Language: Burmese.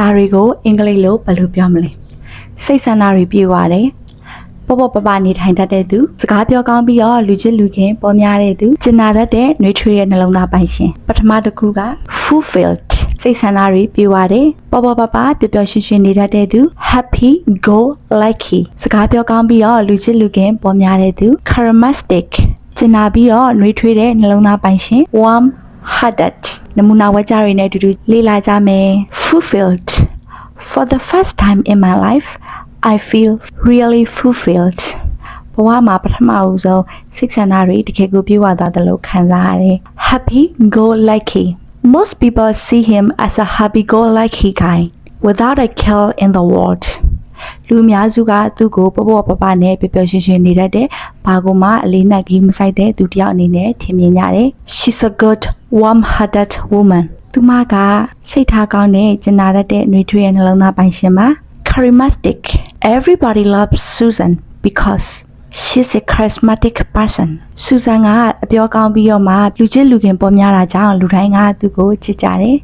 ဒါတွေကိုအင်္ဂလိပ်လိုဘယ်လိုပြောမလဲစိတ်ဆန္ဒတွေပြေပါတယ်ပေါ့ပေါ့ပပနေထိုင်တတ်တဲ့သူစကားပြောကောင်းပြီးတော့လူချစ်လူခင်ပေါ်များတဲ့သူကျင်နာတတ်တဲ့နှွေးထွေးတဲ့နှလုံးသားပိုင်ရှင်ပထမတစ်ခုက fulfilled စိတ်ဆန္ဒတွေပြေပါတယ်ပေါ့ပေါ့ပပပျော်ပျော်ရွှင်ရွှင်နေတတ်တဲ့သူ happy go lucky စကားပြောကောင်းပြီးတော့လူချစ်လူခင်ပေါ်များတဲ့သူ charismatic ကျင်နာပြီးတော့နှွေးထွေးတဲ့နှလုံးသားပိုင်ရှင် warm hearted နမူနာဝါကြတွေနဲ့အတူတူလေ့လာကြမယ် fulfilled for the first time in my life I feel really fulfilled ဘဝမှာပထမဦးဆုံးစိတ်ဆန္ဒတွေတကယ်ကိုပြေဝသွားတယ်လို့ခံစားရတယ် happy go lucky most people see him as a happy go lucky guy without a care in the world လူအများစုကသူ့ကိုပေါ့ပေါ့ပပနဲ့ပျော်ပျော်ရွှင်ရွှင်နေတတ်တဲ့ဘာကိုမှအလေးနက်ကြီးမဆိုင်တဲ့သူတစ်ယောက်အနေနဲ့ထင်မြင်ကြတယ် She's a good warm-hearted woman သူမကစိတ်ထားကောင်းတဲ့ကျင်နာတတ်တဲ့နှွေးထွေးတဲ့နှလုံးသားပိုင်ရှင်ပါ charismatic everybody loves Susan because she's a charismatic person Susan ကအပြောကောင်းပြီးတော့မှလူချစ်လူခင်ပေါ်များတာကြောင့်လူတိုင်းကသူ့ကိုချစ်ကြတယ်